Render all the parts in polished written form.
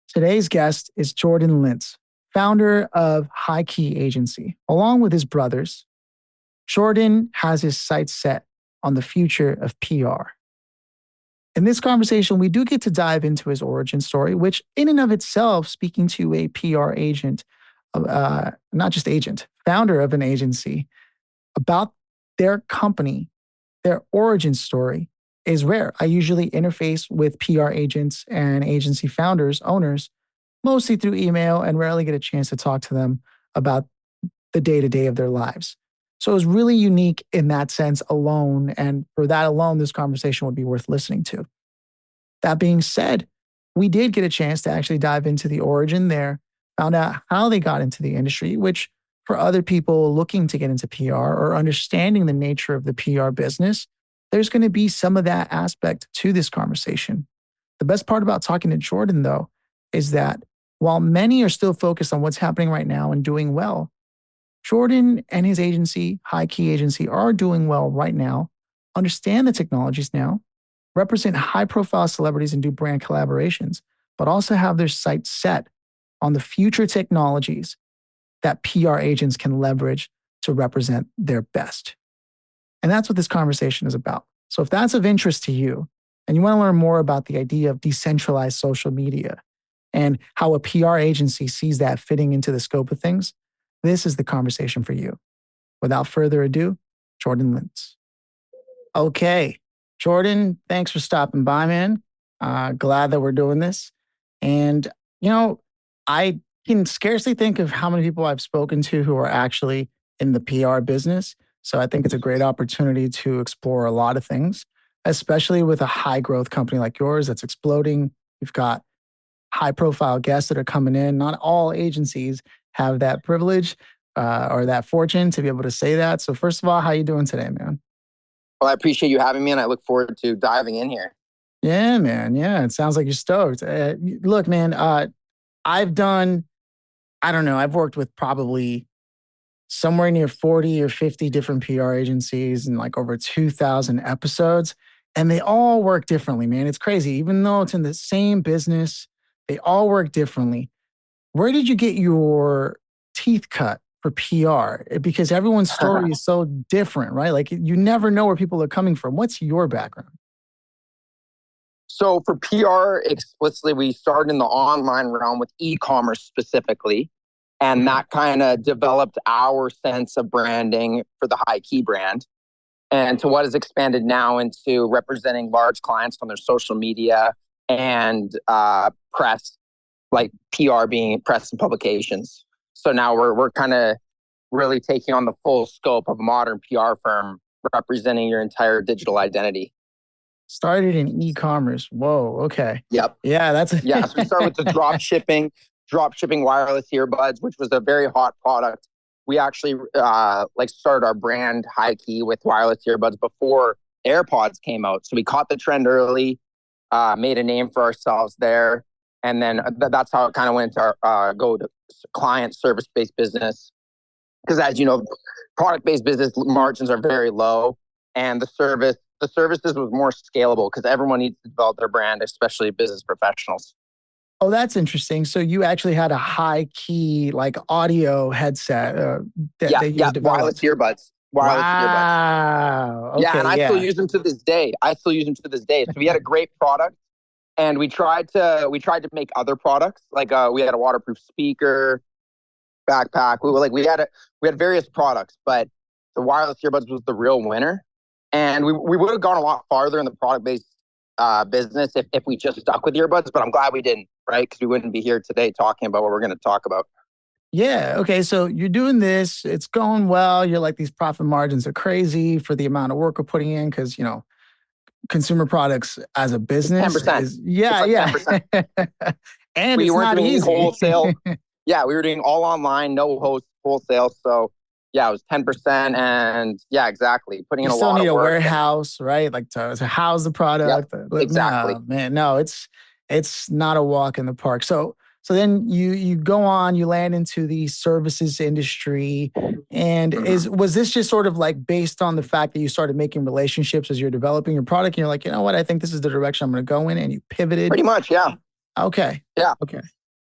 Today's guest is Jordan Lintz, founder of High Key Agency. Along with his brothers, Jordan has his sights set on the future of PR. In this conversation, we do get to dive into his origin story, which in and of itself, speaking to a PR agent, not just agent, founder of an agency, about their company, their origin story is rare. I usually interface with PR agents and agency founders, owners, mostly through email and rarely get a chance to talk to them about the day-to-day of their lives. So it was really unique in that sense alone. And for that alone, this conversation would be worth listening to. That being said, we did get a chance to actually dive into the origin there, found out how they got into the industry, which for other people looking to get into PR or understanding the nature of the PR business, there's going to be some of that aspect to this conversation. The best part about talking to Jordan, though, is that while many are still focused on what's happening right now and doing well, Jordan and his agency, High Key Agency, are doing well right now, understand the technologies now, represent high-profile celebrities and do brand collaborations, but also have their sights set on the future technologies that PR agents can leverage to represent their best. And that's what this conversation is about. So if that's of interest to you and you want to learn more about the idea of decentralized social media and how a PR agency sees that fitting into the scope of things, this is the conversation for you. Without further ado, Jordan Lintz. Okay, Jordan, thanks for stopping by, man. Glad that we're doing this. And, I can scarcely think of how many people I've spoken to who are actually in the PR business. So I think it's a great opportunity to explore a lot of things, especially with a high growth company like yours that's exploding. You've got high profile guests that are coming in. Not all agencies have that privilege or that fortune to be able to say that. So first of all, how you doing today, man? Well, I appreciate you having me, and I look forward to diving in here. Yeah, man. Yeah, it sounds like you're stoked. Look, man, I've done, I don't know, I've worked with probably somewhere near 40 or 50 different PR agencies and like over 2,000 episodes. And they all work differently, man. It's crazy. Even though it's in the same business, they all work differently. Where did you get your teeth cut for PR? Because everyone's story is so different, right? Like you never know where people are coming from. What's your background? So for PR explicitly, we started in the online realm with e-commerce specifically. And that kind of developed our sense of branding for the High Key brand. And to what has expanded now into representing large clients on their social media and press, like PR being press and publications. So now we're kind of really taking on the full scope of a modern PR firm representing your entire digital identity. Started in e-commerce. Whoa, okay. Yep. Yeah, that's yeah. So we start with the drop shipping wireless earbuds, which was a very hot product. We actually started our brand High Key with wireless earbuds before AirPods came out. So we caught the trend early, made a name for ourselves there. And then that's how it kind of went into our go to client service-based business. Because as you know, product-based business margins are very low. And the services was more scalable because everyone needs to develop their brand, especially business professionals. Oh, that's interesting. So you actually had a high key like audio headset that you developed. Wireless earbuds. Wow. Okay, yeah, and I still use them to this day. So we had a great product, and we tried to make other products. Like we had a waterproof speaker, backpack. We had various products, but the wireless earbuds was the real winner. And we would have gone a lot farther in the product-based business if we just stuck with earbuds, but I'm glad we didn't, right? Because we wouldn't be here today talking about what we're going to talk about. Yeah. Okay. So you're doing this. It's going well. You're like, these profit margins are crazy for the amount of work we're putting in because, consumer products as a business 10%. is, yeah. And we it's weren't not doing easy. Wholesale. Yeah, we were doing all online, no wholesale. So yeah, it was 10%. And yeah, exactly. Putting in a lot of work. You still need a warehouse, right? Like to house the product. Yep, exactly. No, man, no, it's not a walk in the park. So then you go on, you land into the services industry. And was this just sort of like based on the fact that you started making relationships as you're developing your product and you're like, you know what, I think this is the direction I'm going to go in, and you pivoted? Pretty much, yeah. Okay. Yeah. Okay.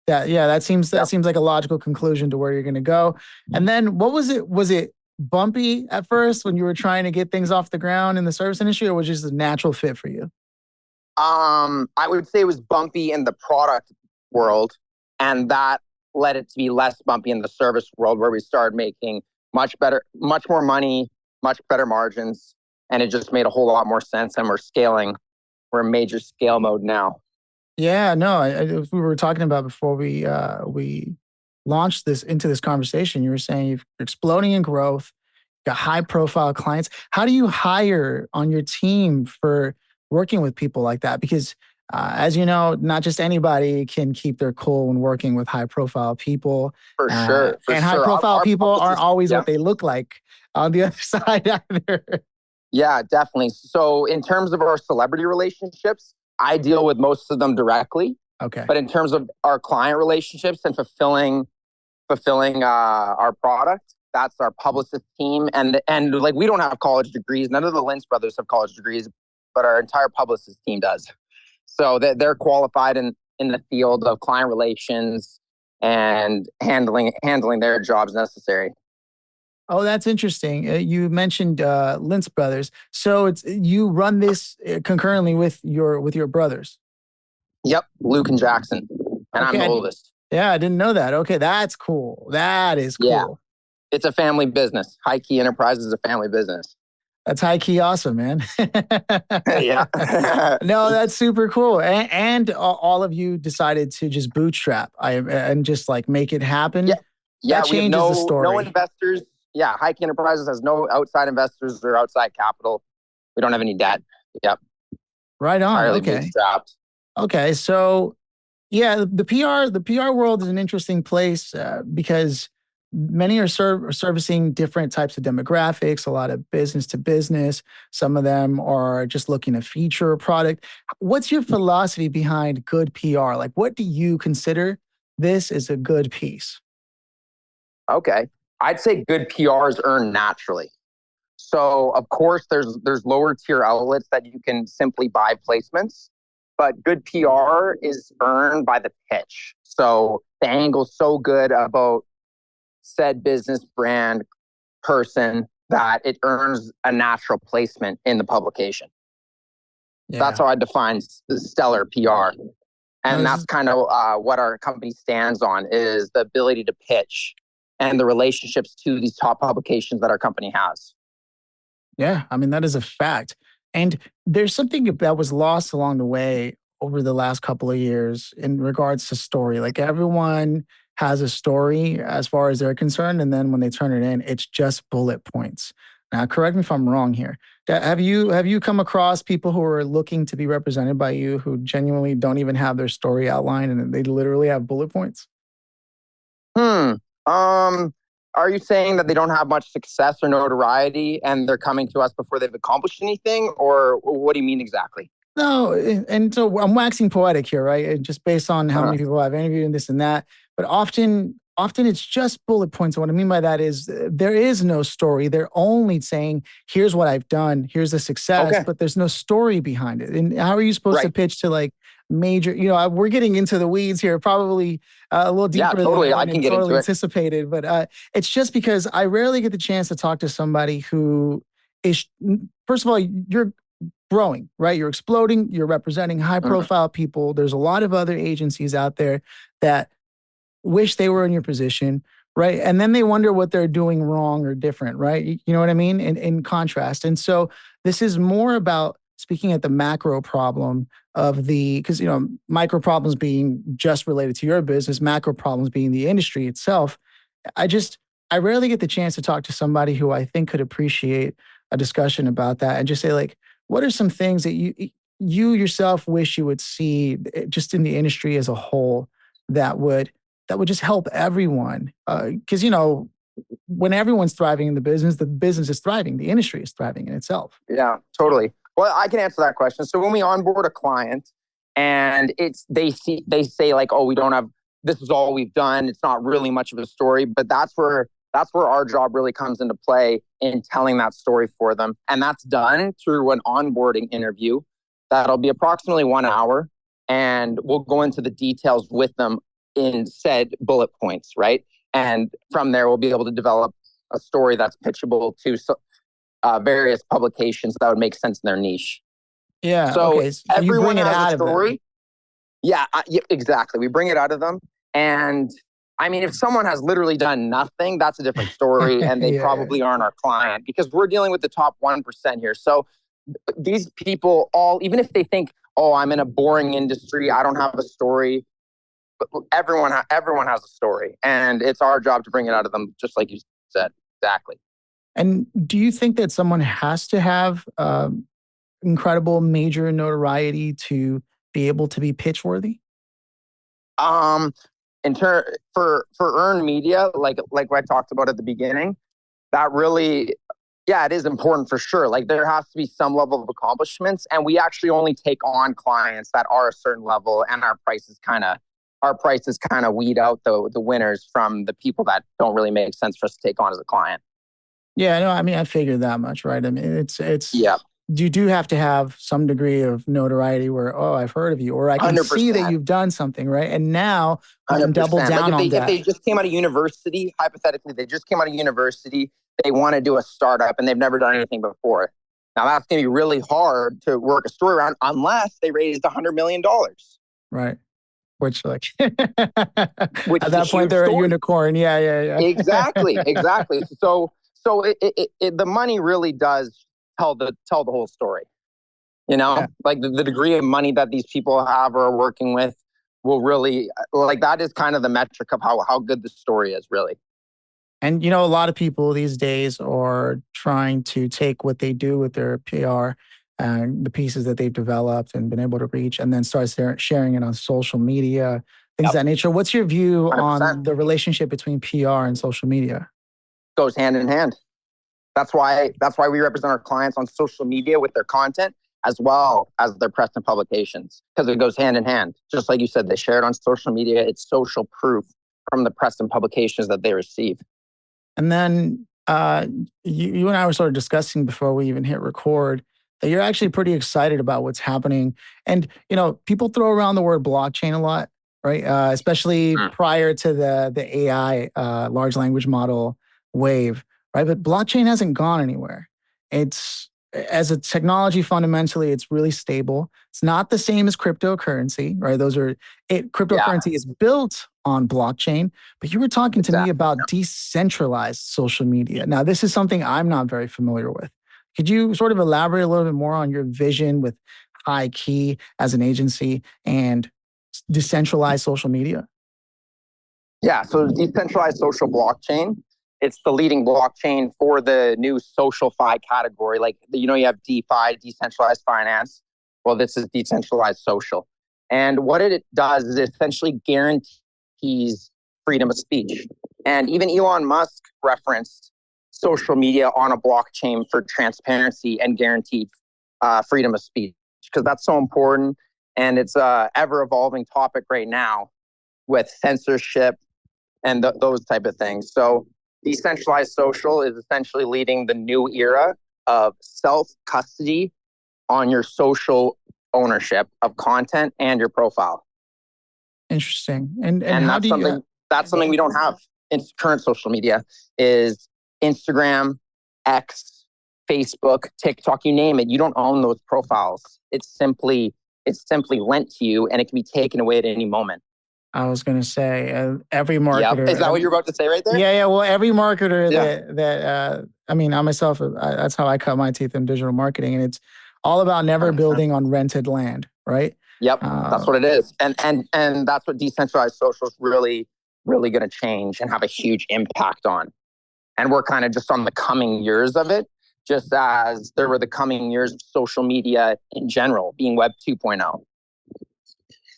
That Yep. seems like a logical conclusion to where you're going to go. And then what was it? Was it bumpy at first when you were trying to get things off the ground in the service industry, or was it just a natural fit for you? I would say it was bumpy in the product world, and that led it to be less bumpy in the service world, where we started making much more money, much better margins, and it just made a whole lot more sense. And we're scaling. We're in major scale mode now. Yeah, no, we were talking about before we launched this into this conversation. You were saying you're exploding in growth, got high profile clients. How do you hire on your team for working with people like that? Because as you know, not just anybody can keep their cool when working with high profile people, For sure, for and high sure. profile Our people aren't publicist, always yeah, what they look like on the other side either. yeah, definitely. So in terms of our celebrity relationships, I deal with most of them directly. Okay. But in terms of our client relationships and fulfilling our product, that's our publicist team. And like we don't have college degrees. None of the Lynch brothers have college degrees, but our entire publicist team does. So they're qualified in the field of client relations and handling their jobs necessary. Oh, that's interesting. You mentioned Lintz Brothers, so it's you run this concurrently with your brothers. Yep, Luke and Jackson, and I'm the Okay, oldest. yeah, I didn't know that. Okay, that's cool. That is Yeah, cool. it's a family business. High Key Enterprises is a family business. That's high key awesome, man. Yeah. No, that's super cool. And all of you decided to just bootstrap and just like make it Yeah. happen. That Yeah. We have changes the no story. investors. Yeah. High Key Enterprises has no outside investors or outside capital. We don't have any debt. Yep. Right on. Entirely Okay. bootstrapped. Okay. So yeah, the PR world is an interesting place because many are servicing different types of demographics, a lot of business to business. Some of them are just looking to feature a product. What's your philosophy behind good PR? Like, what do you consider this as a good piece? Okay. I'd say good PR is earned naturally. So of course there's lower tier outlets that you can simply buy placements, but good PR is earned by the pitch. So the angle's so good about said business brand person that it earns a natural placement in the publication. That's Yeah. how I define stellar PR. No, And this that's is kind of what our company stands on is the ability to pitch and the relationships to these top publications that our company has. Yeah, I mean, that is a fact. And there's something that was lost along the way over the last couple of years in regards to story. Like everyone has a story as far as they're concerned. And then when they turn it in, it's just bullet points. Now, correct me if I'm wrong here. Have you come across people who are looking to be represented by you who genuinely don't even have their story outlined and they literally have bullet points? Hmm. Um, are you saying that they don't have much success or notoriety and they're coming to us before they've accomplished anything? Or what do you mean exactly? No, and so I'm waxing poetic here, right? Just based on how Uh, many people I've interviewed and this and that. But often it's just bullet points. And what I mean by that is there is no story. They're only saying, here's what I've done, here's the success, okay. but there's no story behind it. And how are you supposed to Right. pitch to like major, we're getting into the weeds here, probably a little Yeah, deeper totally. I than can get totally into it. anticipated. But it's just because I rarely get the chance to talk to somebody who is, first of all, you're growing, right? You're exploding, you're representing high Mhm. profile people. There's a lot of other agencies out there that wish they were in your position, right? And then they wonder what they're doing wrong or different, right? You know what I mean? In contrast. And so this is more about speaking at the macro problem of because, micro problems being just related to your business, macro problems being the industry itself. I just, I rarely get the chance to talk to somebody who I think could appreciate a discussion about that and just say, like, what are some things that you yourself wish you would see just in the industry as a whole that would just help everyone? Because when everyone's thriving in the business is thriving, the industry is thriving in itself. Yeah, totally. Well, I can answer that question. So when we onboard a client and they say like, oh, we don't have this is all we've done. It's not really much of a story, but that's where our job really comes into play in telling that story for them. And that's done through an onboarding interview. That'll be approximately 1 hour. And we'll go into the details with them in said bullet points, right? And from there, we'll be able to develop a story that's pitchable to various publications that would make sense in their niche. Yeah. So Okay. So you everyone bring it has a out of them. story. Yeah, exactly. We bring it out of them. And I mean, if someone has literally done nothing, that's a different story. And they Yeah. probably aren't our client because we're dealing with the top 1% here. So these people all, even if they think, oh, I'm in a boring industry, I don't have a story, but everyone has a story. And it's our job to bring it out of them, just like you said. Exactly. And do you think that someone has to have incredible major notoriety to be able to be pitch worthy? For earned media, like what I talked about at the beginning, that really, yeah, it is important for sure. Like there has to be some level of accomplishments, and we actually only take on clients that are a certain level, and our prices kind of weed out the winners from the people that don't really make sense for us to take on as a client. Yeah, no, I mean, I figured that much, right? I mean, it's Yeah, you do have to have some degree of notoriety where, oh, I've heard of you, or I can see that 100%. you've done something, right? And now we can double 100%. Like down on if that. they just came out of university, hypothetically, they just came out of university, they want to do a startup and they've never done anything before. Now that's going to be really hard to work a story around unless they raised $100 million. Right. Which like Which at is a that point huge they're a story. unicorn. Yeah, Exactly, yeah. exactly. So the money really does tell the whole story. You Yeah. know, like the degree of money that these people have or are working with will really, like, that is kind of the metric of how good the story is, really. And a lot of people these days are trying to take what they do with their PR and the pieces that they've developed and been able to reach, and then start sharing it on social media, things of Yep. that nature. What's your view 100%. on the relationship between PR and social media? Goes hand in hand. That's why we represent our clients on social media with their content as well as their press and publications, because it goes hand in hand. Just like you said, they share it on social media. It's social proof from the press and publications that they receive. And then you and I were sort of discussing before we even hit record that you're actually pretty excited about what's happening. And people throw around the word blockchain a lot, right? Especially prior to the AI large language model wave, right? But blockchain hasn't gone anywhere. It's as a technology, fundamentally, it's really stable. It's not the same as cryptocurrency, right? Yeah, Cryptocurrency is built on blockchain, but you were talking to me exactly. about decentralized social media. Now, this is something I'm not very familiar with. Could you sort of elaborate a little bit more on your vision with High Key as an agency and decentralized social media? Yeah, so decentralized social blockchain, it's the leading blockchain for the new social fi category. Like, you have DeFi, decentralized finance. Well, this is decentralized social. And what it does is it essentially guarantees freedom of speech. And even Elon Musk referenced social media on a blockchain for transparency and guaranteed freedom of speech, because that's so important. And it's a ever evolving topic right now with censorship and those type of things. So decentralized social is essentially leading the new era of self-custody on your social ownership of content and your profile. Interesting. And And how that's do you? something we don't have in current social media is Instagram, X, Facebook, TikTok, you name it. You don't own those profiles. It's simply lent to you, and it can be taken away at any moment. I was going to say every Yep. Is that marketer. what you're about to say right there? Yeah, yeah. Well, every marketer Yeah. that I mean, I myself, that's how I cut my teeth in digital marketing, and it's all about never 100%. building on rented land, right? Yep, that's Uh, what it is, and that's what decentralized social is really, really going to change and have a huge impact on. And we're kind of just on the coming years of it, just as there were the coming years of social media in general, being Web 2.0.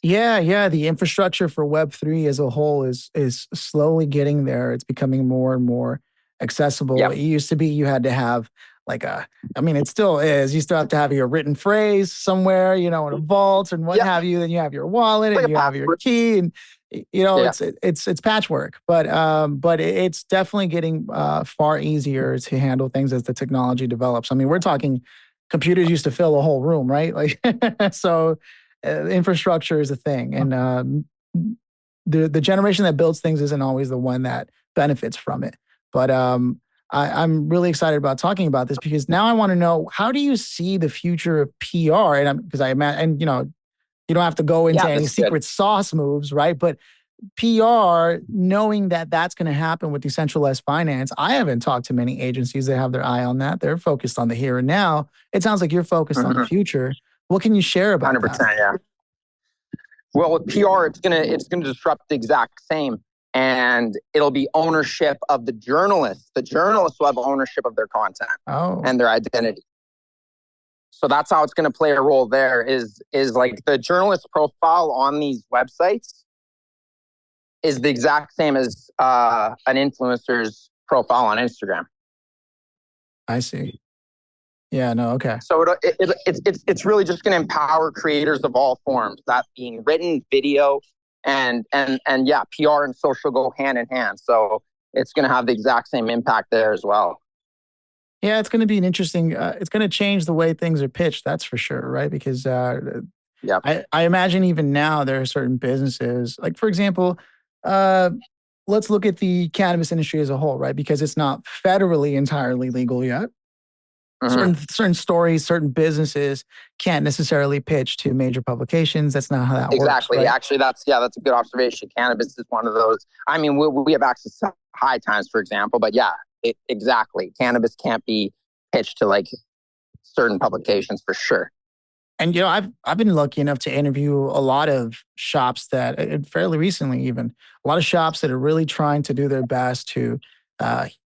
yeah, yeah. The infrastructure for Web3 as a whole is slowly getting there. It's becoming more and more accessible. Yep. It used to be you had to have I mean, it still is. You still have to have your written phrase somewhere, in a vault and what Yep. have you. Then you have your wallet It's and like a you have your password. key, and Yeah. it's patchwork. But it's definitely getting far easier to handle things as the technology develops. I mean, we're talking computers used to fill a whole room, right? Like so. Infrastructure is a thing, and the generation that builds things isn't always the one that benefits from it. But I'm really excited about talking about this because now I want to know, how do you see the future of PR? And because I imagine, and you don't have to go into Yeah, any this is good. secret sauce moves, right? But PR, knowing that that's going to happen with decentralized finance, I haven't talked to many agencies that have their eye on that. They're focused on the here and now. It sounds like you're focused on the future. What can you share about that? 100%. Yeah. Well, with PR, it's gonna disrupt the exact same, and it'll be ownership of the journalists. The journalists will have ownership of their content Oh, and their identity. So that's how it's going to play a role there. Is like the journalist profile on these websites is the exact same as an influencer's profile on Instagram. I see. Yeah, no, okay. So it's really just going to empower creators of all forms, that being written, video, and yeah, PR and social go hand in hand. So it's going to have the exact same impact there as well. Yeah, it's going to be an interesting, it's going to change the way things are pitched. That's for sure. Right. Because Yeah. I imagine even now there are certain businesses, like, for example, uh, let's look at the cannabis industry as a whole, right? Because it's not federally entirely legal yet. Certain stories, certain businesses can't necessarily pitch to major publications. That's not how that works, Exactly. right? Actually, that's a good observation. Cannabis is one of those. I mean, we have access to High Times, for example, but yeah, exactly. Cannabis can't be pitched to like certain publications for sure. And I've been lucky enough to interview a lot of shops that fairly recently, even a lot of shops that are really trying to do their best to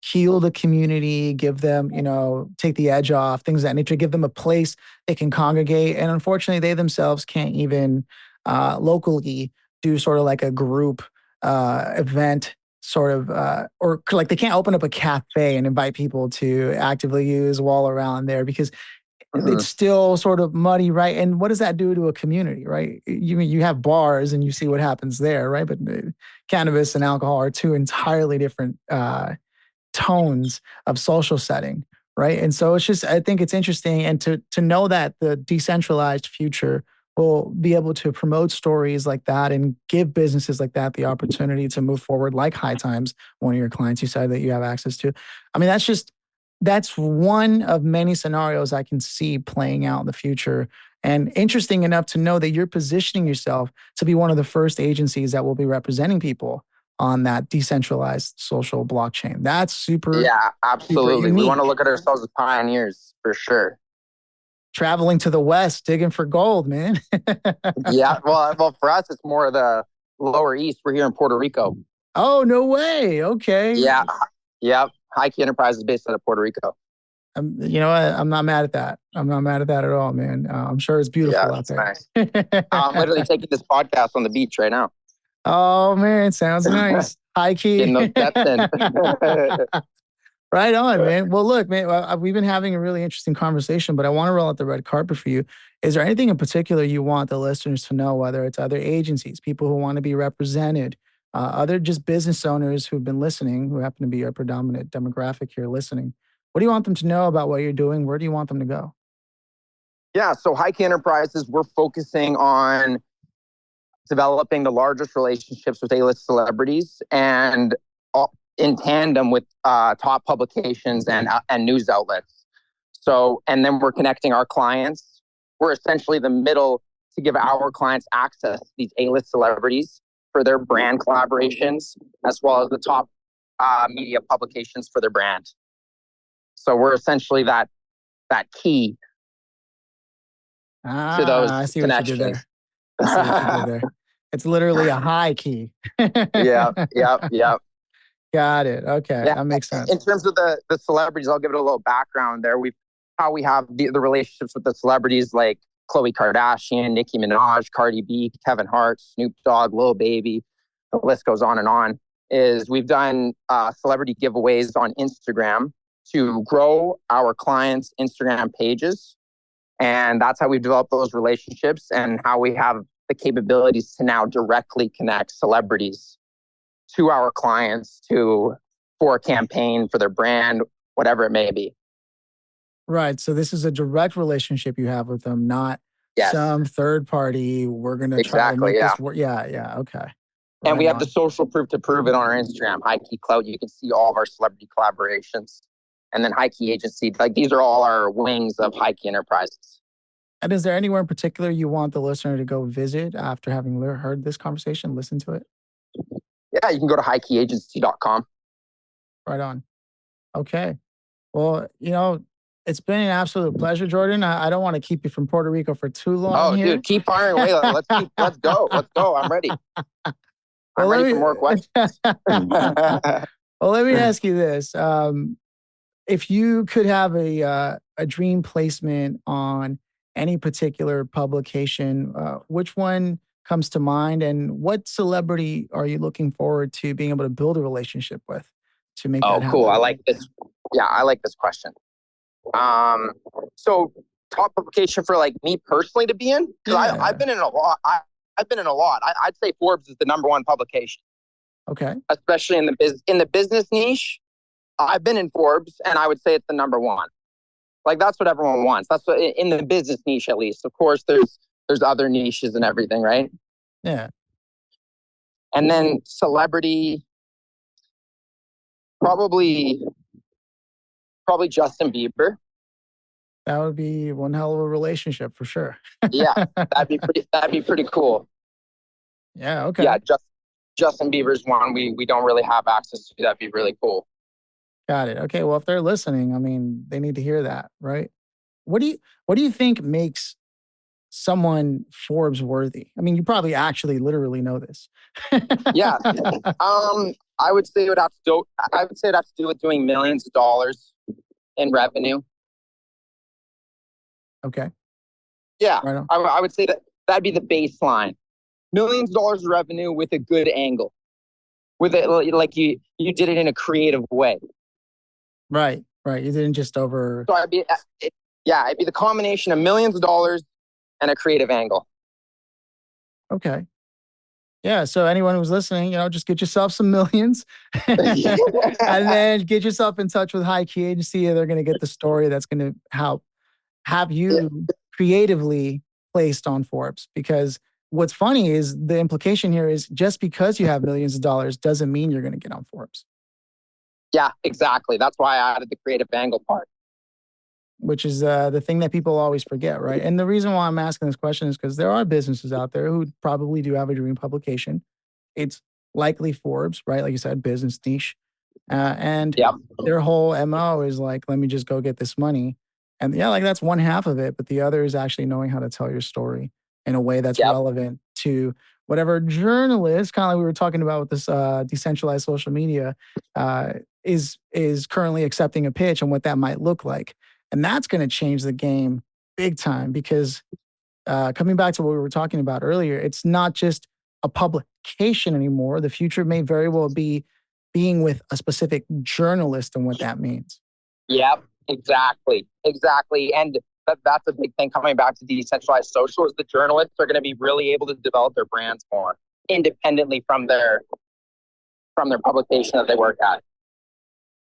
heal the community, give them, take the edge off, things of that nature, give them a place they can congregate. And unfortunately, they themselves can't even locally do sort of like a group event, sort of, or like they can't open up a cafe and invite people to actively use while around there because it's still sort of muddy, right? And what does that do to a community, right? You have bars and you see what happens there, right? But cannabis and alcohol are two entirely different tones of social setting, right? And so it's just, I think it's interesting, and to know that the decentralized future will be able to promote stories like that and give businesses like that the opportunity to move forward, like High Times, one of your clients you said that you have access to. I mean, that's one of many scenarios I can see playing out in the future. And interesting enough to know that you're positioning yourself to be one of the first agencies that will be representing people on that decentralized social blockchain. That's super, Yeah, super absolutely. We want to unique. look at ourselves as pioneers for sure. Traveling to the West, digging for gold, man. Yeah. Well, for us, it's more of the lower east. We're here in Puerto Rico. Oh, no way. Okay. Yeah. Yep. High Key Enterprise is based out of Puerto Rico. You know what? I'm not mad at that. I'm not mad at that at all, man. I'm sure it's Yeah, beautiful out it's there. nice. I'm literally taking this podcast on the beach right now, Oh, man. Sounds nice. High getting key. those steps in. Right on, man. Well, look, man, we've been having a really interesting conversation, but I want to roll out the red carpet for you. Is there anything in particular you want the listeners to know, whether it's other agencies, people who want to be represented, other just business owners who've been listening, who happen to be our predominant demographic here listening? What do you want them to know about what you're doing? Where do you want them to go? Yeah. So High Key Enterprises, we're focusing on developing the largest relationships with A-list celebrities and in tandem with top publications and news outlets. So, and then we're connecting our clients. We're essentially the middle to give our clients access to these A-list celebrities for their brand collaborations, as well as the top media publications for their brand. So we're essentially that key to Ah, I those see what you did connections. there. I see what you did there. It's literally a high key. Yeah, yeah, yeah. Got it. Okay, Yeah. that makes sense. In terms of the celebrities, I'll give it a little background there. We have the relationships with the celebrities like Khloe Kardashian, Nicki Minaj, Cardi B, Kevin Hart, Snoop Dogg, Lil Baby. The list goes on and on. Is we've done celebrity giveaways on Instagram to grow our clients' Instagram pages. And that's how we've developed those relationships and how we have the capabilities to now directly connect celebrities to our clients for a campaign, for their brand, whatever it may be. Right. So this is a direct relationship you have with them, not Yes, some third party. We're going to try to exactly. make Yeah. this work. Yeah. Yeah. Okay. And Right we have the on. social proof to prove it on our Instagram, High Key Clout. You can see all of our celebrity collaborations. And then High Key Agency, like these are all our wings of High Key Enterprises. And is there anywhere in particular you want the listener to go visit after having heard this conversation, listen to it? Yeah, you can go to highkeyagency.com. Right on. Okay. Well, it's been an absolute pleasure, Jordan. I don't want to keep you from Puerto Rico for too long Oh, here. dude, keep firing away. Let's go. Let's go. I'm ready. Well, I'm ready for more let questions. well, let me ask you this: if you could have a dream placement on any particular publication, which one comes to mind, and what celebrity are you looking forward to being able to build a relationship with to make that Oh, cool. I happen? like this. Yeah, I like this question. So top publication for like me personally to be in, because I've Yeah. been in a lot. I've been in a lot. I'd say Forbes is the number one publication, Okay. especially in the business niche. I've been in Forbes, and I would say it's the number one. Like that's what everyone wants. That's what in the business niche, at least. Of course, there's other niches and everything, right? Yeah. And then celebrity, probably Justin Bieber. That would be one hell of a relationship for sure. Yeah, that'd be pretty cool. Yeah. Okay. Yeah, Justin Bieber's one we don't really have access to. That'd be really cool. Got it. Okay. Well, if they're listening, I mean, they need to hear that, right? What do you think makes someone Forbes worthy? I mean, you probably actually literally know this. Yeah. I would say it would have to do. I would say it has to do with doing millions of dollars in revenue. Okay. Yeah, Right on. I would say that that'd be the baseline. Millions of dollars of revenue with a good angle, with it like you did it in a creative way. Right. Right. You didn't just over. So it'd be the combination of millions of dollars and a creative angle. Okay. Yeah. So anyone who's listening, just get yourself some millions and then get yourself in touch with High Key Agency. They're going to get the story that's going to help have Yeah, you creatively placed on Forbes. Because what's funny is the implication here is just because you have millions of dollars doesn't mean you're going to get on Forbes, yeah, exactly. That's why I added the creative angle part. which is the thing that people always forget, right? And the reason why I'm asking this question is because there are businesses out there who probably do have a dream publication. It's likely Forbes, right? Like you said, business niche. And Yep, their whole MO is like, let me just go get this money. And yeah, like that's one half of it, but the other is actually knowing how to tell your story in a way that's yep, relevant to whatever journalist, kind of like we were talking about with this decentralized social media, uh, is currently accepting a pitch and what that might look like. And that's going to change the game big time because coming back to what we were talking about earlier, it's not just a publication anymore. The future may very well be being with a specific journalist and what that means. yep. Exactly, exactly. And that's a big thing coming back to decentralized social is the journalists are going to be really able to develop their brands more independently from their publication that they work at.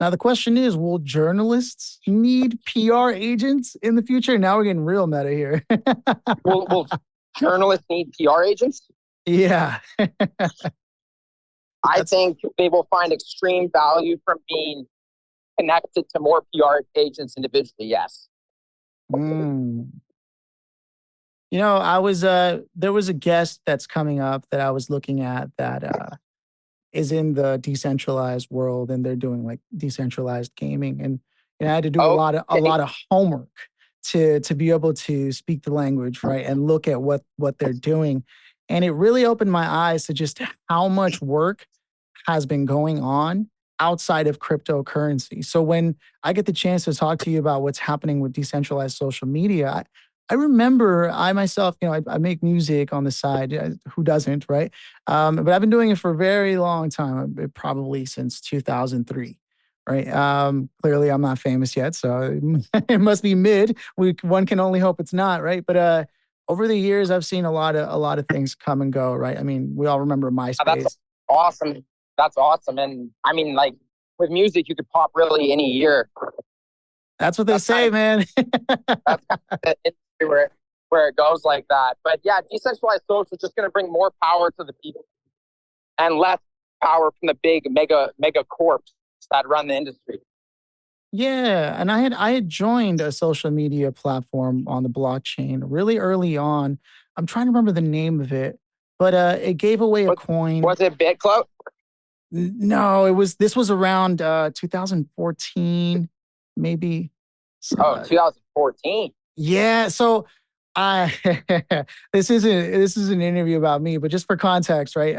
Now, the question is, will journalists need PR agents in the future? Now we're getting real meta here. Will journalists need PR agents? Yeah. I That's think they will find extreme value from being connected to more PR agents individually. Yes. mm. I was there was a guest that's coming up that I was looking at that is in the decentralized world and they're doing like decentralized gaming and I had to do a Okay. lot of homework to be able to speak the language, right, and look at what they're doing. And it really opened my eyes to just how much work has been going on outside of cryptocurrency. So when I get the chance to talk to you about what's happening with decentralized social media, I remember I myself, I make music on the side. Who doesn't, right? But I've been doing it for a very long time, probably since 2003, right? Clearly, I'm not famous yet, so it must be mid. One can only hope it's not, right? But over the years, I've seen a lot of things come and go, right? I mean, we all remember That's MySpace. awesome. That's awesome. And I mean, like with music, you could pop really any year. That's what they That's kind say, of man. that's kind of the industry where it goes like that. But yeah, decentralized social is just going to bring more power to the people. and less power from the big mega corps that run the industry. Yeah, and I had joined a social media platform on the blockchain really early on. I'm trying to remember the name of it, but it gave away a coin. Was it BitClout? No, this was around 2014, maybe. Oh, 2014. Yeah, so I this is an interview about me, but just for context, right?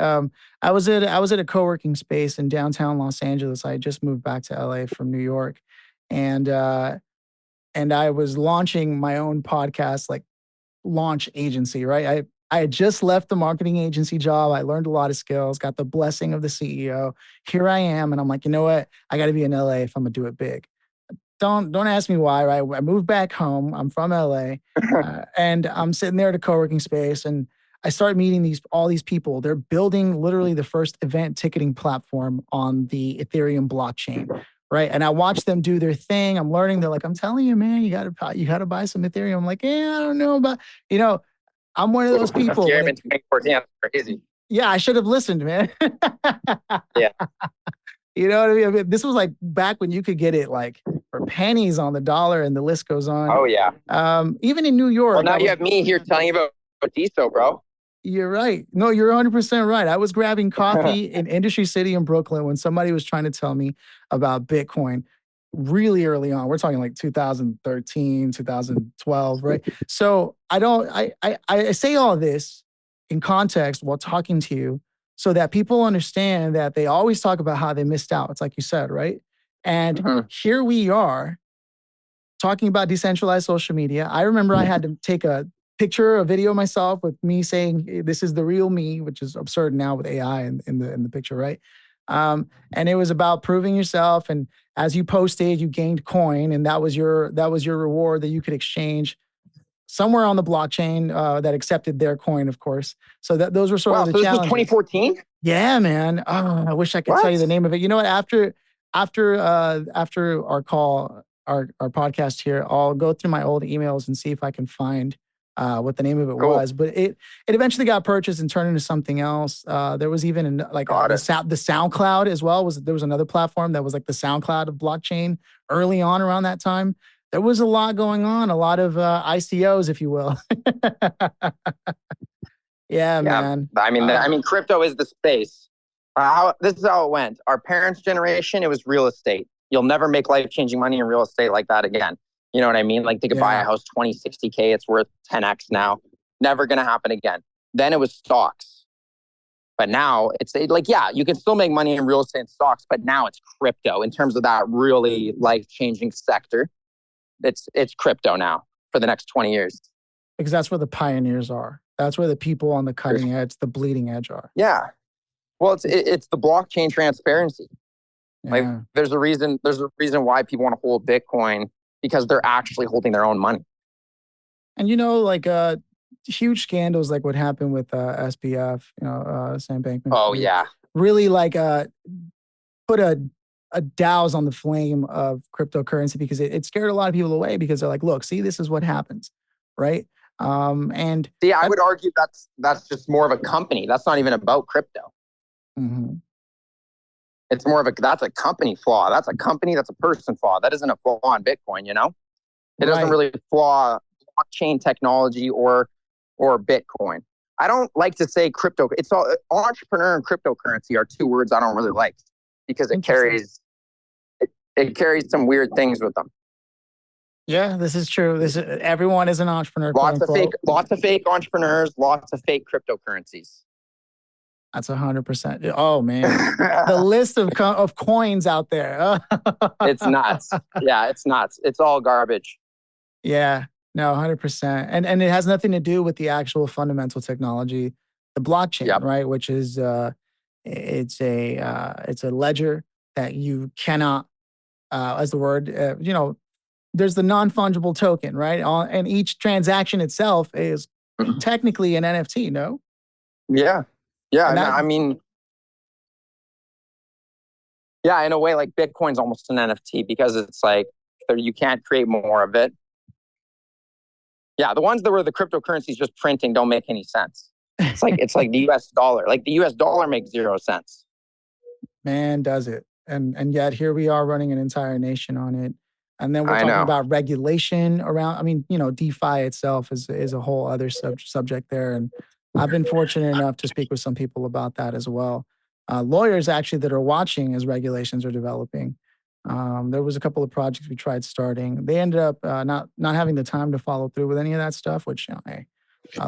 I was at a co-working space in downtown Los Angeles. I had just moved back to LA from New York, and I was launching my own podcast, like launch agency, right? I had just left the marketing agency job. I learned a lot of skills, got the blessing of the CEO. Here I am, and I'm like, you know what? I got to be in LA if I'm gonna do it big. Don't ask me why, right? I moved back home. I'm from LA, and I'm sitting there at a co-working space, and I start meeting all these people. They're building literally the first event ticketing platform on the Ethereum blockchain, right? And I watch them do their thing. I'm learning. They're like, I'm telling you, man, you gotta buy some Ethereum. I'm like, yeah, I don't know, but you know, I'm one of those people. Ethereum in 2014, that's crazy. Yeah, I should have listened, man. Yeah. You know what I mean? This was like back when you could get it like for pennies on the dollar, and the list goes on. Oh yeah. Even in New York. Well, now you have me here telling you about DSO, bro. You're right. No, you're 100% right. I was grabbing coffee in Industry City in Brooklyn when somebody was trying to tell me about Bitcoin really early on. We're talking like 2013, 2012, right? So I say all this in context while talking to you so that people understand that they always talk about how they missed out. It's like you said, right? And here we are talking about decentralized social media. I remember I had to take a video of myself with me saying, this is the real me, which is absurd now with AI in the picture, right? And it was about proving yourself. And as you posted, you gained coin, and that was your reward that you could exchange somewhere on the blockchain that accepted their coin, of course. So those were sort of the this challenges. was 2014? Yeah, man. Oh, I wish I could tell you the name of it. You know what? After our call, our podcast here, I'll go through my old emails and see if I can find what the name of it was. But it eventually got purchased and turned into something else. There was even the SoundCloud as well. There was another platform that was like the SoundCloud of blockchain early on around that time. There was a lot going on, a lot of ICOs, if you will. Yeah, man. I mean, crypto is the space. This is how it went. Our parents' generation, it was real estate. You'll never make life-changing money in real estate like that again. You know what I mean? Like they could buy a house 20, 60K. It's worth 10x now. Never going to happen again. Then it was stocks. But now it's like, yeah, you can still make money in real estate and stocks, but now it's crypto in terms of that really life-changing sector. It's crypto now for the next 20 years. Because that's where the pioneers are. That's where the people on the cutting edge, the bleeding edge are. Yeah. Well, it's the blockchain transparency. Yeah. Like there's a reason why people want to hold Bitcoin, because they're actually holding their own money. And like huge scandals like what happened with SBF, Sam Bankman. Oh yeah. Really like put a douse on the flame of cryptocurrency, because it scared a lot of people away, because they're like, look, see, this is what happens, right? And see, I would argue that's just more of a company. That's not even about crypto. Mm-hmm. It's more of that's a company flaw. That's a company, that's a person flaw. That isn't a flaw on Bitcoin, It doesn't really flaw blockchain technology or Bitcoin. I don't like to say crypto. It's all entrepreneur and cryptocurrency are two words I don't really like, because it carries some weird things with them. Yeah, this is true. Everyone is an entrepreneur. Lots of fake entrepreneurs, lots of fake cryptocurrencies. That's 100%. Oh man, the list of coins out there. It's nuts. Yeah, it's nuts. It's all garbage. Yeah, no, 100%. And it has nothing to do with the actual fundamental technology, the blockchain, right? Which is it's a ledger that you cannot, as the word, there's the non-fungible token, right? And each transaction itself is technically an NFT, no? Yeah. Yeah, I mean, yeah, in a way, like Bitcoin's almost an NFT, because it's like you can't create more of it. Yeah, the ones that were the cryptocurrencies just printing don't make any sense. it's like the US dollar. Like the US dollar makes 0 cents. Man, does it. And yet here we are running an entire nation on it. And then we're I talking know. about regulation around. I mean, DeFi itself is a whole other subject there. And I've been fortunate enough to speak with some people about that as well. Lawyers actually that are watching as regulations are developing. There was a couple of projects we tried starting. They ended up not having the time to follow through with any of that stuff, which hey,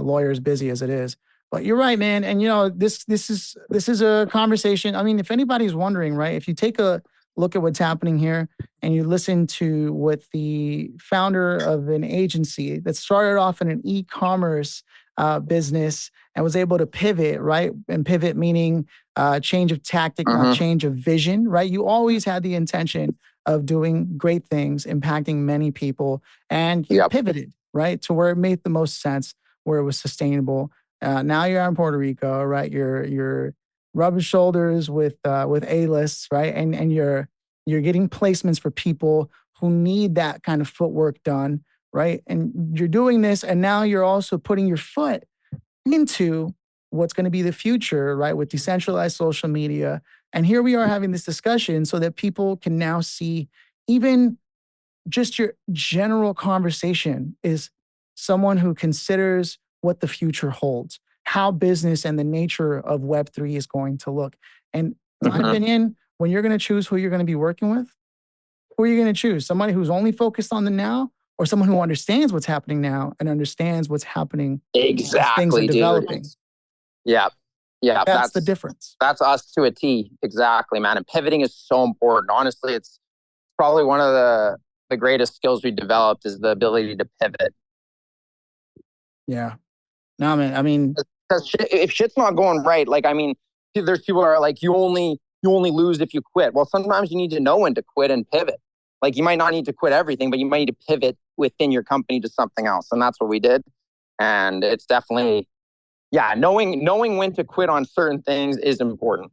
lawyers busy as it is. But you're right, man. And this is a conversation. I mean, if anybody's wondering, right? If you take a look at what's happening here and you listen to what the founder of an agency that started off in an e-commerce business and was able to pivot, right? And pivot meaning change of tactic, not Mm-hmm. change of vision, right? You always had the intention of doing great things, impacting many people, and you Yep. pivoted, right, to where it made the most sense, where it was sustainable. Now you're out in Puerto Rico, right? You're rubbing shoulders with A-lists, right? And you're getting placements for people who need that kind of footwork done, right? And you're doing this, and now you're also putting your foot into what's going to be the future, right? With decentralized social media. And here we are having this discussion so that people can now see even just your general conversation is someone who considers what the future holds, how business and the nature of Web3 is going to look. And in my Mm-hmm. opinion, when you're going to choose who you're going to be working with, who are you going to choose? Somebody who's only focused on the now, or someone who understands what's happening now and understands what's happening as things are Exactly, dude. developing? Yeah. Yeah. That's the difference. That's us to a T. Exactly, man. And pivoting is so important. Honestly, it's probably one of the greatest skills we developed is the ability to pivot. Yeah. No, man. I mean, Because if shit's not going right, like I mean, there's people who are like, you only lose if you quit. Well, sometimes you need to know when to quit and pivot. Like you might not need to quit everything, but you might need to pivot within your company to something else, and that's what we did. And it's definitely, yeah, knowing when to quit on certain things is important.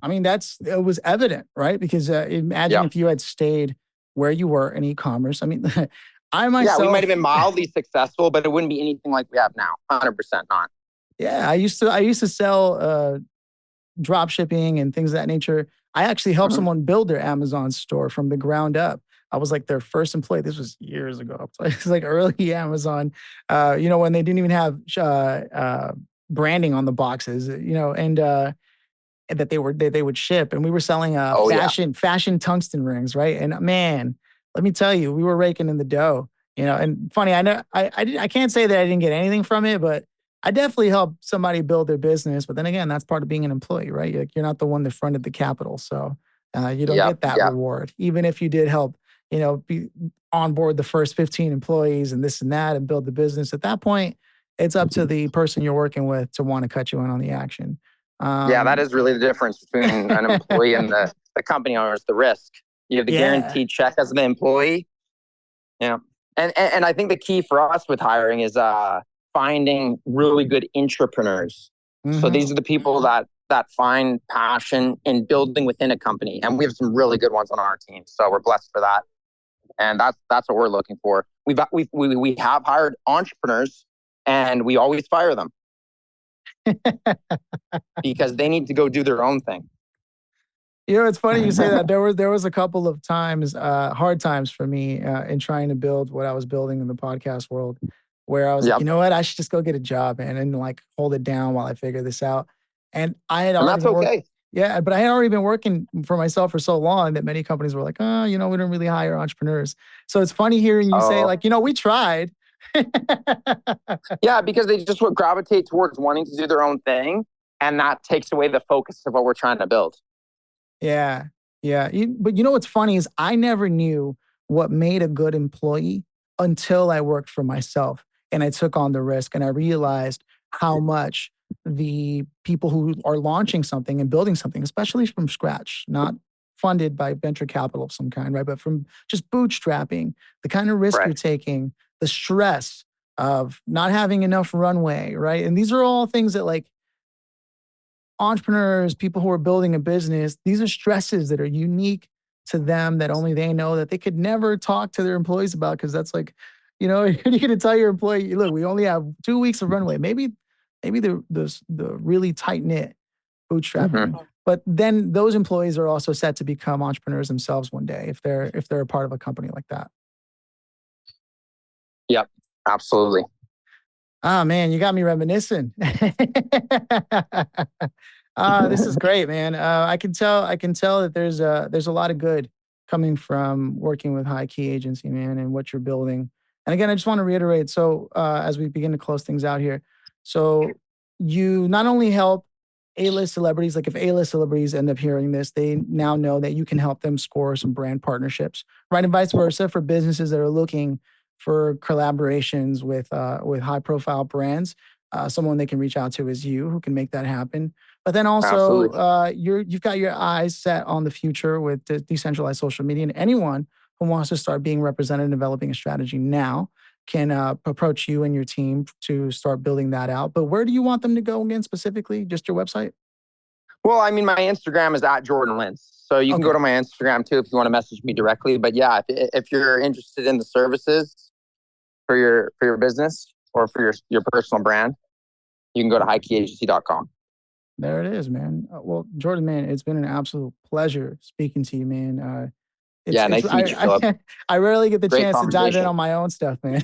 I mean, it was evident, right? Because imagine Yeah, if you had stayed where you were in e-commerce. I mean, I yeah, we might myself, have been mildly successful, but it wouldn't be anything like we have now. 100% not. yeah, I used to sell drop shipping and things of that nature. I actually helped Mhm. someone build their Amazon store from the ground up. I was like their first employee. This was years ago. It's like early Amazon, when they didn't even have branding on the boxes, and that they would ship. And we were selling Oh yeah, fashion tungsten rings, right? And man, let me tell you, we were raking in the dough. And funny, I know I can't say that I didn't get anything from it, but I definitely helped somebody build their business. But then again, that's part of being an employee, right? You're not the one that fronted the capital, so you don't yep, get that yep. reward, even if you did help, be on board the first 15 employees and this and that and build the business. At that point, it's up to the person you're working with to want to cut you in on the action. Yeah, that Um, is really the difference between an employee and the company owner is the risk. You have the yeah. guaranteed check as an employee. Yeah. And I think the key for us with hiring is finding really good entrepreneurs. So Hmm. these are the people that find passion in building within a company. And we have some really good ones on our team. So we're blessed for that. And that's what we're looking for. We have hired entrepreneurs and we always fire them because they need to go do their own thing. It's funny you say that. There was a couple of times, hard times for me in trying to build what I was building in the podcast world, where I was like, Yep. you know what, I should just go get a job, man, and like hold it down while I figure this out. And I had And already that's been working. okay. Yeah, but I had already been working for myself for so long that many companies were like, oh, we don't really hire entrepreneurs. So it's funny hearing you say, Oh, like, we tried. yeah, because they just would gravitate towards wanting to do their own thing. And that takes away the focus of what we're trying to build. Yeah. Yeah. But what's funny is I never knew what made a good employee until I worked for myself and I took on the risk and I realized how much the people who are launching something and building something, especially from scratch, not funded by venture capital of some kind, right? But from just bootstrapping, the kind of risk Right. you're taking, the stress of not having enough runway, right? And these are all things that like entrepreneurs, people who are building a business, these are stresses that are unique to them that only they know that they could never talk to their employees about because that's like, you're going to tell your employee, look, we only have 2 weeks of runway. Maybe maybe the really tight knit Hmm. bootstrapping. But then those employees are also set to become entrepreneurs themselves one day if they're a part of a company like that. Yep, absolutely. Ah, man, you got me reminiscing. This is great, man. I can tell that there's a lot of good coming from working with High Key Agency, man, and what you're building. And again, I just want to reiterate. So as we begin to close things out here, so you not only help A-list celebrities, like if A-list celebrities end up hearing this, they now know that you can help them score some brand partnerships, right, and vice versa for businesses that are looking for collaborations with high profile brands. Someone they can reach out to is you, who can make that happen. But then also, Absolutely. you've got your eyes set on the future with decentralized social media, and anyone who wants to start being represented and developing a strategy now can approach you and your team to start building that out. But where do you want them to go again specifically? Just your website? Well, I mean, my Instagram is at Jordan Lintz. So you can go Okay. to my Instagram too if you want to message me directly. But yeah, if you're interested in the services for your business or for your personal brand, you can go to highkeyagency.com. There it is, man. Well, Jordan, man, it's been an absolute pleasure speaking to you, man. Yeah, nice to meet you, Philip. I rarely get the Great chance to dive in conversation. on my own stuff, man.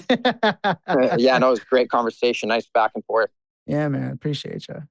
Yeah, no, it was a great conversation. Nice back and forth. Yeah, man. Appreciate you.